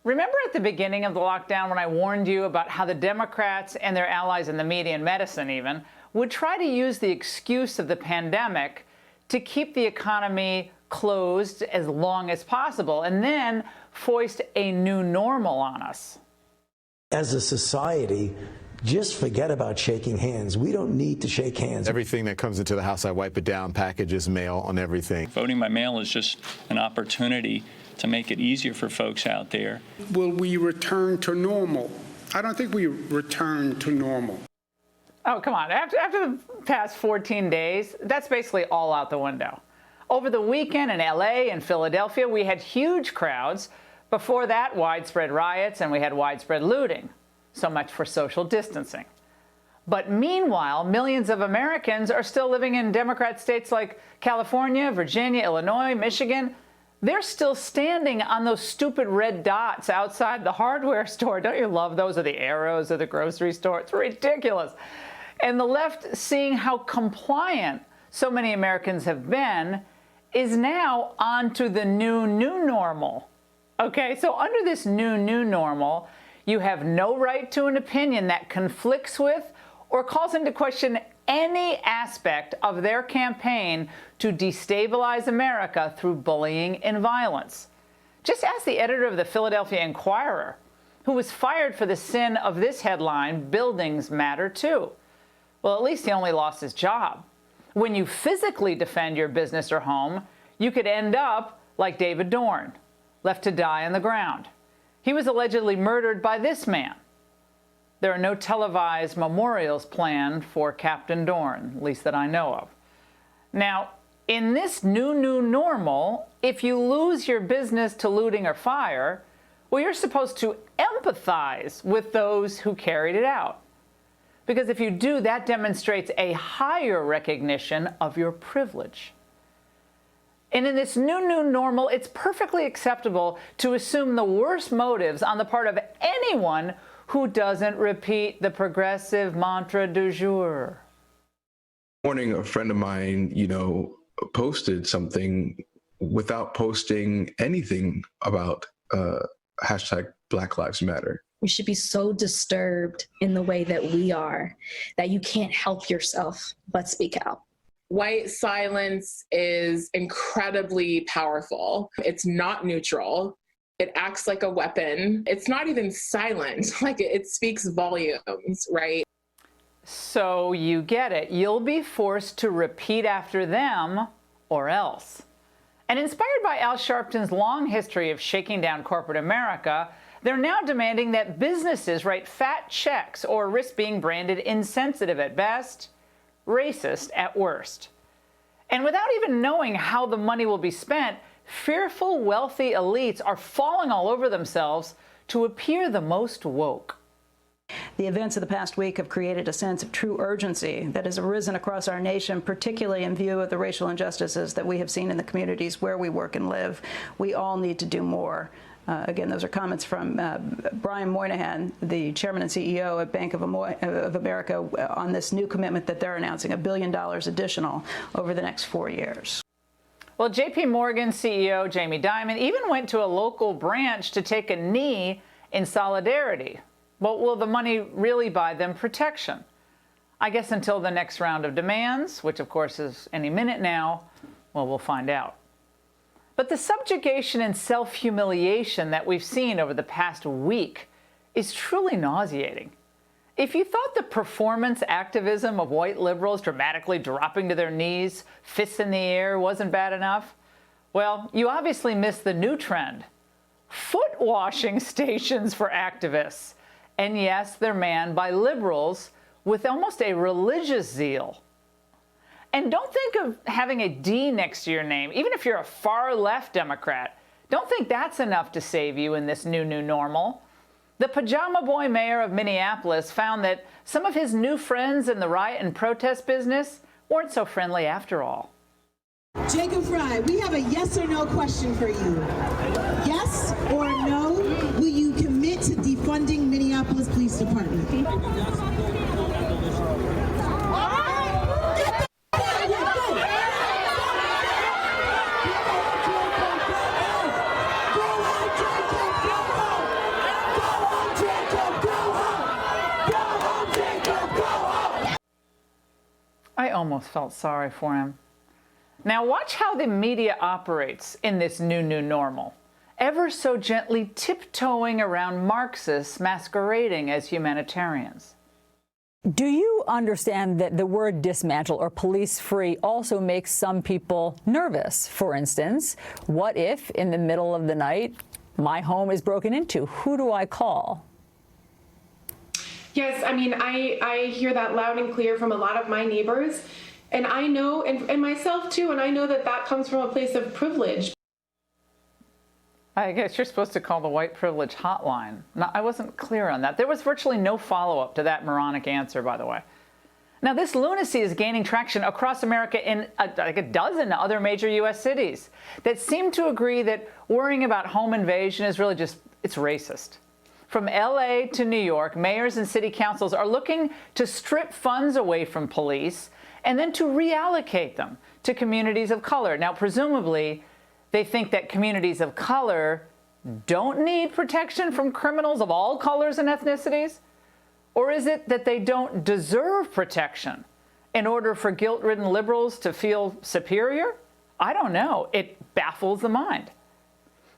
Remember at the beginning of the lockdown when I warned you about how the Democrats and their allies in the media and medicine even would try to use the excuse of the pandemic to keep the economy closed as long as possible and then foist a new normal on us? As a society, just forget about shaking hands. We don't need to shake hands. Everything that comes into the house, I wipe it down, packages, mail, on everything. Voting by mail is just an opportunity to make it easier for folks out there. Will we return to normal? I don't think we return to normal. Oh, come on. After the past 14 days, that's basically all out the window. Over the weekend in LA and Philadelphia, we had huge crowds. Before that, widespread riots, and we had widespread looting. So much for social distancing. But meanwhile, millions of Americans are still living in Democrat states like California, Virginia, Illinois, Michigan. They're still standing on those stupid red dots outside the hardware store. Don't you love those, or the arrows of the grocery store? It's ridiculous. And the left, seeing how compliant so many Americans have been, is now on to the new normal. Okay, so under this new normal, you have no right to an opinion that conflicts with or calls into question any aspect of their campaign to destabilize America through bullying and violence. Just ask the editor of the Philadelphia Inquirer, who was fired for the sin of this headline, "Buildings Matter Too." Well, at least he only lost his job. When you physically defend your business or home, you could end up like David Dorn, left to die on the ground. He was allegedly murdered by this man. There are no televised memorials planned for Captain Dorn, at least that I know of. Now, in this new normal, if you lose your business to looting or fire, well, you're supposed to empathize with those who carried it out. Because if you do, that demonstrates a higher recognition of your privilege. And in this new normal, it's perfectly acceptable to assume the worst motives on the part of anyone who doesn't repeat the progressive mantra du jour. Morning, a friend of mine, posted something without posting anything about hashtag Black Lives Matter. We should be so disturbed in the way that we are, that you can't help yourself but speak out. White silence is incredibly powerful. It's not neutral. It acts like a weapon. It's not even silent. Like, it speaks volumes, right? So you get it. You'll be forced to repeat after them or else. And inspired by Al Sharpton's long history of shaking down corporate America, they're now demanding that businesses write fat checks or risk being branded insensitive at best, racist at worst. And without even knowing how the money will be spent, fearful, wealthy elites are falling all over themselves to appear the most woke. The events of the past week have created a sense of true urgency that has arisen across our nation, particularly in view of the racial injustices that we have seen in the communities where we work and live. We all need to do more. Again, those are comments from Brian Moynihan, the chairman and CEO at Bank of America, on this new commitment that they're announcing, $1 billion additional over the next 4 years. Well, J.P. Morgan CEO Jamie Dimon even went to a local branch to take a knee in solidarity. But will the money really buy them protection? I guess until the next round of demands, which of course is any minute now, well, we'll find out. But the subjugation and self-humiliation that we've seen over the past week is truly nauseating. If you thought the performance activism of white liberals dramatically dropping to their knees, fists in the air, wasn't bad enough, well, you obviously missed the new trend. Foot washing stations for activists. And yes, they're manned by liberals with almost a religious zeal. And don't think of having a D next to your name, even if you're a far-left Democrat. Don't think that's enough to save you in this new normal. The pajama boy mayor of Minneapolis found that some of his new friends in the riot and protest business weren't so friendly after all. Jacob Fry, we have a yes or no question for you. Yes or no, will you commit to defunding Minneapolis Police Department? almost felt sorry for him. Now watch how the media operates in this new normal, ever so gently tiptoeing around Marxists masquerading as humanitarians. Do you understand that the word dismantle or police-free also makes some people nervous? For instance, what if in the middle of the night my home is broken into? Who do I call? Yes, I mean, I hear that loud and clear from a lot of my neighbors. And I know, and myself too, and I know that that comes from a place of privilege. I guess you're supposed to call the white privilege hotline. No, I wasn't clear on that. There was virtually no follow-up to that moronic answer, by the way. Now, this lunacy is gaining traction across America in like a dozen other major U.S. cities that seem to agree that worrying about home invasion is really just, it's racist. From L.A. to New York, mayors and city councils are looking to strip funds away from police and then to reallocate them to communities of color. Now, presumably, they think that communities of color don't need protection from criminals of all colors and ethnicities? Or is it that they don't deserve protection in order for guilt-ridden liberals to feel superior? I don't know. It baffles the mind.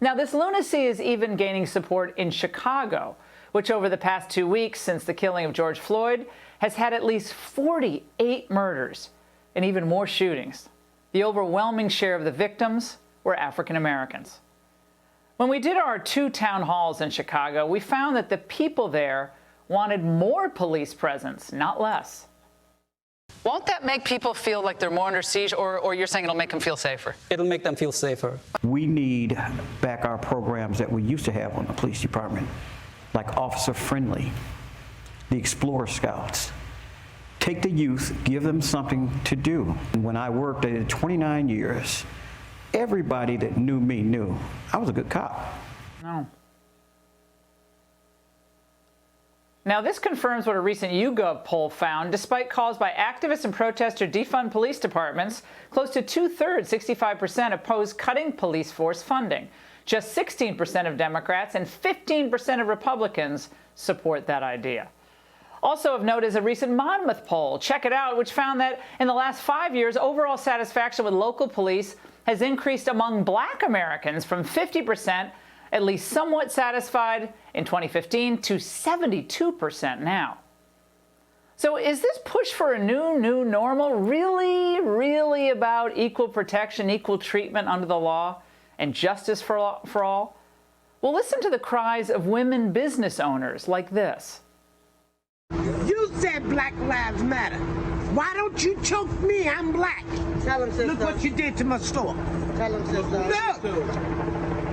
Now, this lunacy is even gaining support in Chicago, which over the past 2 weeks since the killing of George Floyd has had at least 48 murders and even more shootings. The overwhelming share of the victims were African Americans. When we did our 2 town halls in Chicago, we found that the people there wanted more police presence, not less. Won't that make people feel like they're more under siege, or you're saying it'll make them feel safer? It'll make them feel safer. We need back our programs that we used to have on the police department, like Officer Friendly, the Explorer Scouts. Take the youth, give them something to do. When I worked, I did 29 years. Everybody that knew me knew I was a good cop. No. Now, this confirms what a recent YouGov poll found. Despite calls by activists and protesters to defund police departments, close to 2/3, 65%, oppose cutting police force funding. Just 16% of Democrats and 15% of Republicans support that idea. Also of note is a recent Monmouth poll, check it out, which found that in the last 5 years, overall satisfaction with local police has increased among Black Americans from 50%, at least somewhat satisfied in 2015, to 72% now. So is this push for a new normal really about equal protection, equal treatment under the law, and justice for all? Well, listen to the cries of women business owners like this. You said Black Lives Matter. Why don't you choke me? I'm black. Tell him, sister. Look what you did to my store. Tell him, sister.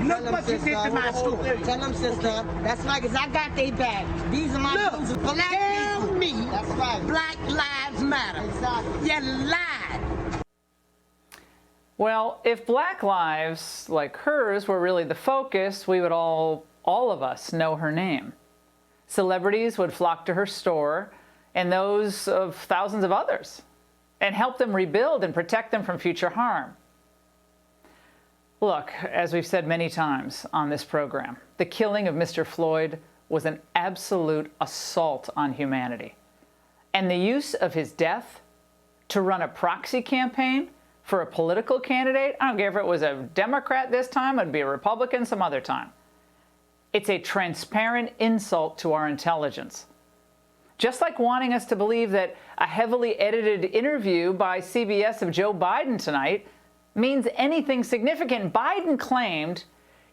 Look what you did to my store. Tell them, sister. That's right, because I got they back. These are my rules. Black tell me. That's right. Black Lives Matter. Exactly. You lied. Well, if Black lives like hers were really the focus, we would all of us know her name. Celebrities would flock to her store and those of thousands of others and help them rebuild and protect them from future harm. Look, as we've said many times on this program, the killing of Mr. Floyd was an absolute assault on humanity. And the use of his death to run a proxy campaign for a political candidate, I don't care if it was a Democrat this time, it'd be a Republican some other time. It's a transparent insult to our intelligence. Just like wanting us to believe that a heavily edited interview by CBS of Joe Biden tonight means anything significant. Biden claimed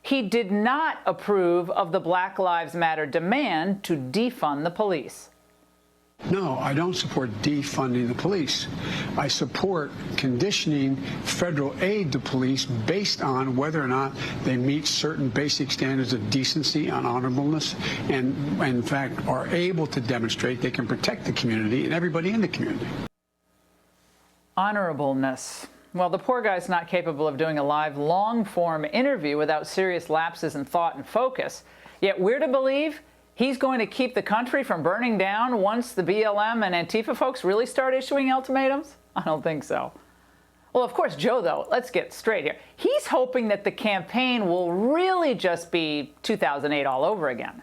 he did not approve of the Black Lives Matter demand to defund the police. No, I don't support defunding the police. I support conditioning federal aid to police based on whether or not they meet certain basic standards of decency and honorableness and in fact, are able to demonstrate they can protect the community and everybody in the community. Honorableness. Well, the poor guy's not capable of doing a live, long-form interview without serious lapses in thought and focus. Yet we're to believe he's going to keep the country from burning down once the BLM and Antifa folks really start issuing ultimatums? I don't think so. Well, of course, Joe, though, let's get straight here. He's hoping that the campaign will really just be 2008 all over again.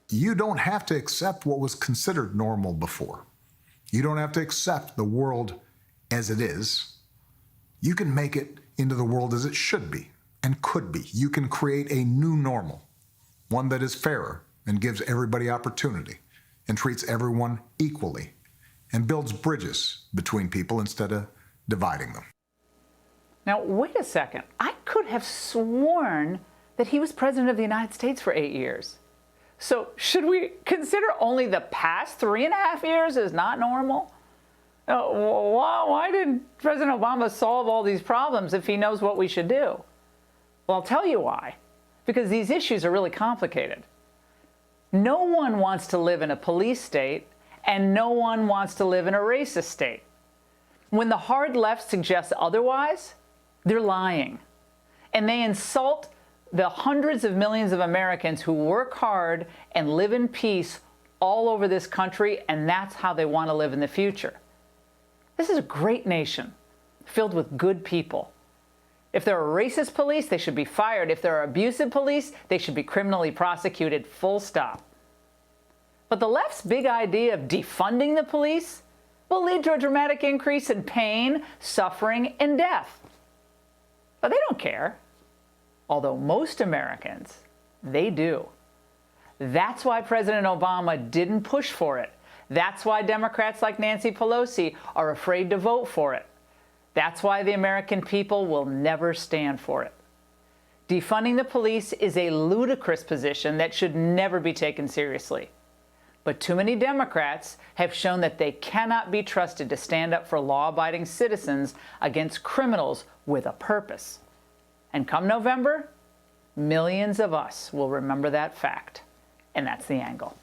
You don't have to accept what was considered normal before. You don't have to accept the world as it is, you can make it into the world as it should be and could be. You can create a new normal, one that is fairer and gives everybody opportunity and treats everyone equally and builds bridges between people instead of dividing them. Now, wait a second. I could have sworn that he was president of the United States for 8 years. So should we consider only the past 3.5 years as not normal? Why did President Obama solve all these problems if he knows what we should do? Well, I'll tell you why. Because these issues are really complicated. No one wants to live in a police state, and no one wants to live in a racist state. When the hard left suggests otherwise, they're lying. And they insult the hundreds of millions of Americans who work hard and live in peace all over this country, and that's how they want to live in the future. This is a great nation, filled with good people. If there are racist police, they should be fired. If there are abusive police, they should be criminally prosecuted, full stop. But the left's big idea of defunding the police will lead to a dramatic increase in pain, suffering, and death. But they don't care. Although most Americans, they do. That's why President Obama didn't push for it. That's why Democrats like Nancy Pelosi are afraid to vote for it. That's why the American people will never stand for it. Defunding the police is a ludicrous position that should never be taken seriously. But too many Democrats have shown that they cannot be trusted to stand up for law-abiding citizens against criminals with a purpose. And come November, millions of us will remember that fact. And that's The Angle.